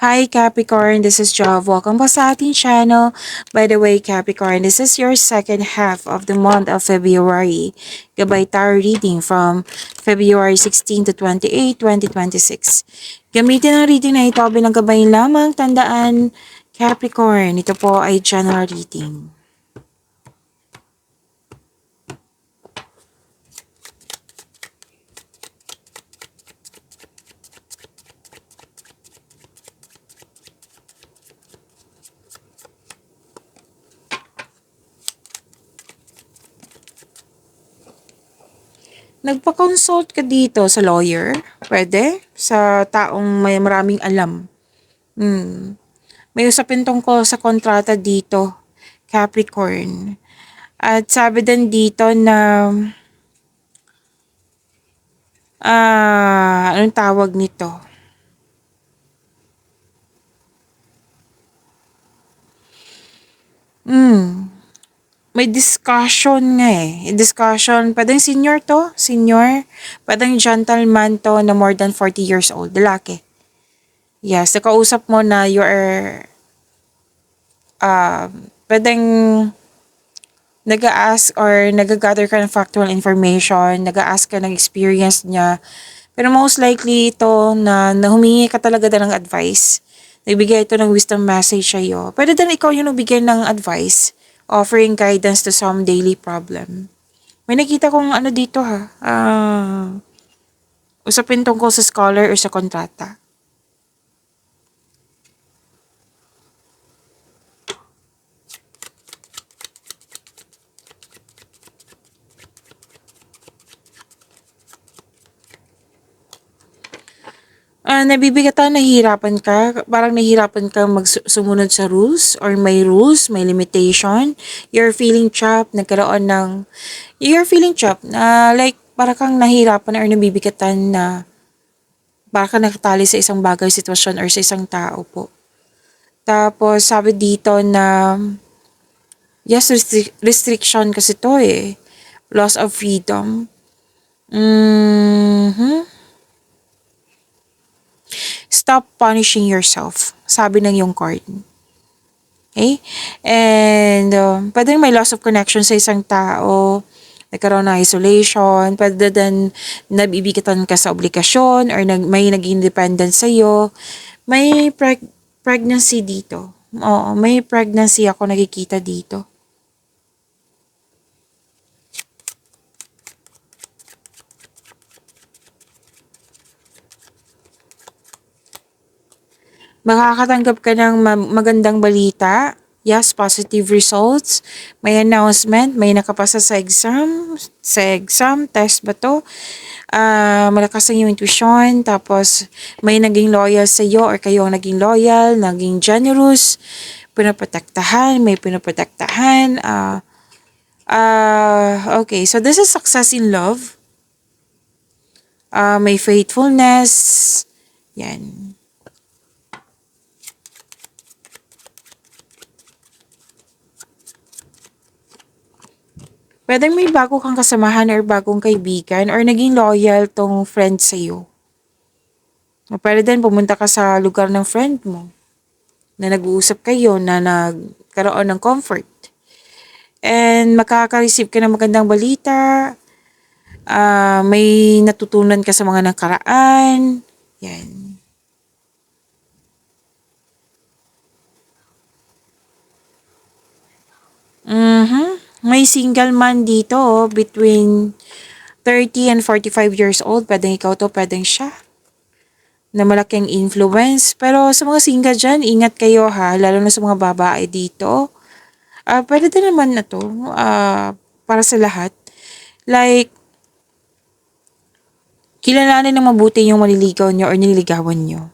Hi Capricorn, this is Jov. Welcome po sa ating channel. By the way, Capricorn, this is your second half of the month of February. Gabay tarot reading from February 16 to 28, 2026. Gamitin ang reading na ito bilang gabay lamang. Tandaan, Capricorn, ito po ay general reading. Nagpa-consult ka dito sa lawyer? Pwede? Sa taong may maraming alam? May usapin tungkol sa kontrata dito, Capricorn. At sabi din dito na, anong tawag nito? May discussion nga eh. Discussion, pwedeng senior to, senior. Pwedeng gentleman to na more than 40 years old, lalaki. Yes, nakausap mo na you are, pwedeng nag-a-ask or nag-gather ka ng factual information, nag-a-ask ka ng experience niya. Pero most likely ito na humingi ka talaga din ng advice. Nagbigay ito ng wisdom message sa'yo. Pwede din ikaw yung nagbigay ng advice, offering guidance to some daily problem. May nakita kong ano dito ha, usapin tungkol sa scholar or sa kontrata. Nabibigatan, nahihirapan ka, parang nahihirapan ka sumunod sa rules or may rules, may limitation. You're feeling trapped, you're feeling trapped na like parang kang nahihirapan or nabibigatan na baka nakatali sa isang bagay, sitwasyon or sa isang tao po. Tapos sabi dito na yes, restriction kasi to eh. Loss of freedom. Stop punishing yourself, sabi ng yung card. Okay? And pwedeng may loss of connection sa isang tao, nagkaroon ng isolation, pwede din nabibigatan ka sa obligasyon or may naging dependent sa'yo. May pregnancy dito. Oo, may pregnancy ako nakikita dito. Makakatanggap ka ng magandang balita. Yes, positive results. May announcement, may nakapasa sa exam. Test ba to? Malakas ang iyong intuition. Tapos, may naging loyal sa iyo or kayo ang naging loyal, naging generous, pinaprotektahan, may pinaprotektahan. Okay, so this is success in love. May faithfulness. Yan. Pwedeng may bago kang kasamahan or bagong kaibigan or naging loyal tong friend sa'yo. Pwede din pumunta ka sa lugar ng friend mo na nag-uusap kayo na nagkaroon ng comfort. And makaka-receive ka ng magandang balita. May natutunan ka sa mga nakaraan. Yan. May single man dito between 30 and 45 years old. Pwedeng ikaw to, pwedeng siya. Na malaking influence. Pero sa mga single dyan, ingat kayo ha. Lalo na sa mga babae dito. Pwede din naman na to. Para sa lahat. Like, kilalanin ng mabuti yung maliligaw nyo or nililigawan nyo.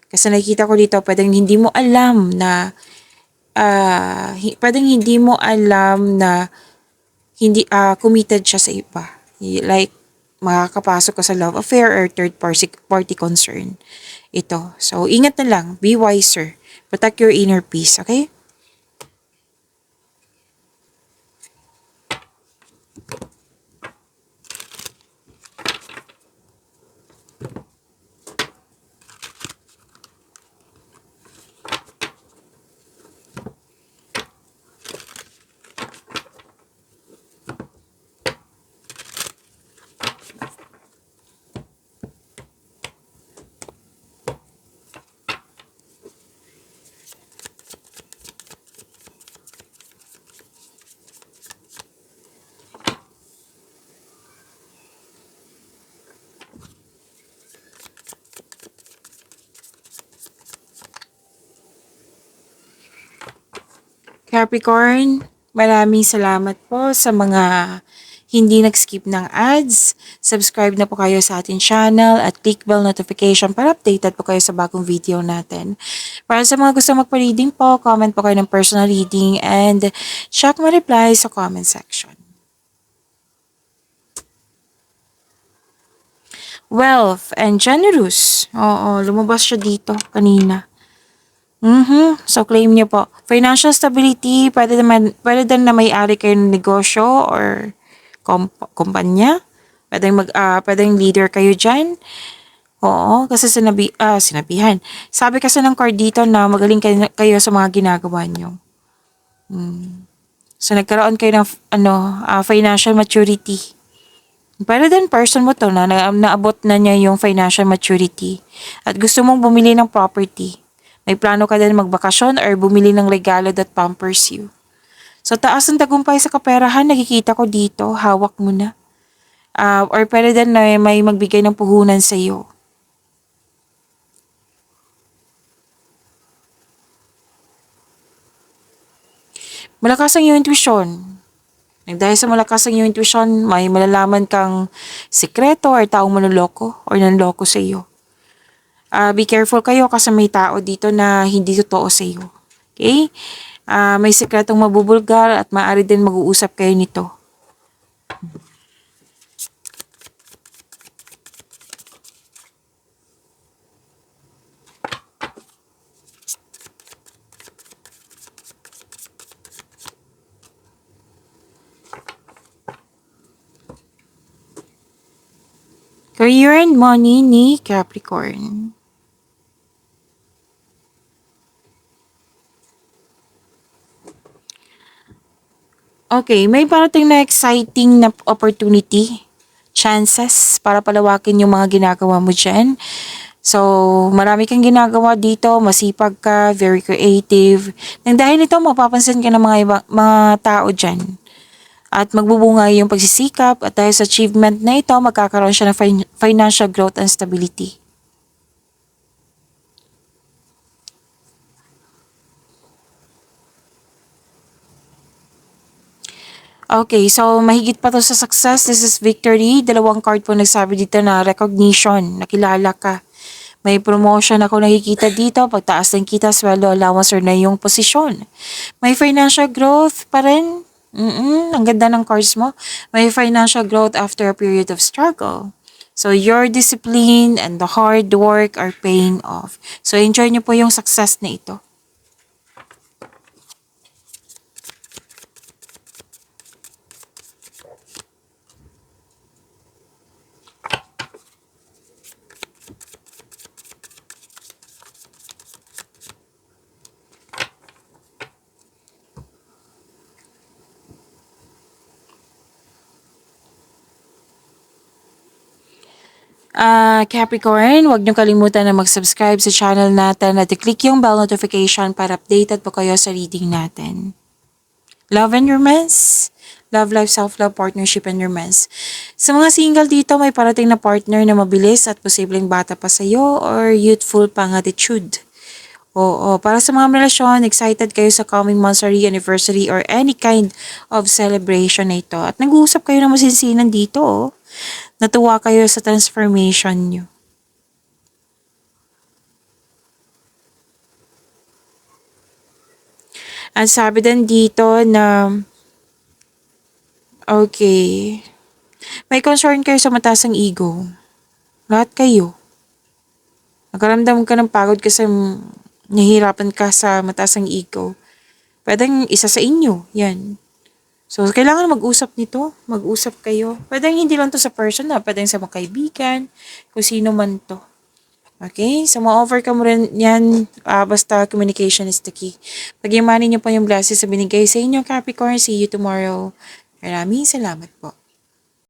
Kasi nakikita ko dito, pwedeng hindi mo alam na committed siya sa iba. Like, makakapasok ka sa love affair or third party concern. Ito. So, ingat na lang. Be wiser. Protect your inner peace. Okay? Capricorn, maraming salamat po sa mga hindi nag-skip ng ads. Subscribe na po kayo sa ating channel at click bell notification para updated po kayo sa bagong video natin. Para sa mga gusto magpa-reading po, comment po kayo ng personal reading and check my reply sa comment section. Wealth and generous. Oo, lumabas siya dito kanina. So, claim niyo po. Financial stability, pwede din na may-ari kayo ng negosyo or kumpanya. Pwedeng leader kayo dyan. Oo, kasi sinabihan. Sabi kasi ng card dito na magaling kayo sa mga ginagawa niyo. So, nagkaroon kayo ng financial maturity. Pero din person mo to na naabot na niya yung financial maturity at gusto mong bumili ng property. May plano ka din magbakasyon or bumili ng regalo that pampers you. So taas ng tagumpay sa kaperahan, nakikita ko dito, hawak mo na. Or pwede din na may magbigay ng puhunan sa iyo. Malakas ang iyong intuition. Dahil sa malakas ang iyong intuition, may malalaman kang sikreto or taong manloloko or nanloko sa iyo. Be careful kayo kasi may tao dito na hindi totoo sa iyo. Okay? May sikretong mabubulgar at maaari din mag-uusap kayo nito. Career and money ni Capricorn. Okay, may parating na exciting na opportunity, chances para palawakin yung mga ginagawa mo dyan. So, marami kang ginagawa dito, masipag ka, very creative. Nang dahil nito, mapapansin ka ng mga tao dyan. At magbubunga yung pagsisikap at dahil sa achievement na ito, magkakaroon siya ng financial growth and stability. Okay, so mahigit pa to sa success. This is victory. Dalawang card po nagsabi dito na recognition, nakilala ka. May promotion ako nakikita dito, pagtaas ng kita, sweldo, allowance, or na yung posisyon. May financial growth pa rin. Ang ganda ng cards mo. May financial growth after a period of struggle. So, your discipline and the hard work are paying off. So, enjoy nyo po yung success na ito. Capricorn, huwag niyo kalimutan na mag-subscribe sa channel natin at i-click yung bell notification para updated po kayo sa reading natin. Love and romance, love life, self-love, partnership and romance. Sa mga single dito, may parating na partner na mabilis at posibleng bata pa sa'yo or youthful pang attitude. Oo, para sa mga relasyon, excited kayo sa coming monthsary, anniversary, or any kind of celebration na ito. At nag-uusap kayo ng masinsinan dito, oh. Natuwa kayo sa transformation nyo. At sabi din dito na, okay, may concern kayo sa mataas ang ego. Lahat kayo. Nakaramdam ka ng pagod kasi nahihirapan ka sa mataas ang ego. Pwedeng isa sa inyo, yan. So, kailangan mag-usap nito. Mag-usap kayo. Pwedeng hindi lang to sa person na. Pwedeng sa mga kaibigan. Kung sino man to. Okay? So, ma-overcome mo rin yan. Basta communication is the key. Pag-imanin niyo po yung blessings sa binigay sa inyo, Capricorn. See you tomorrow. Maraming salamat po.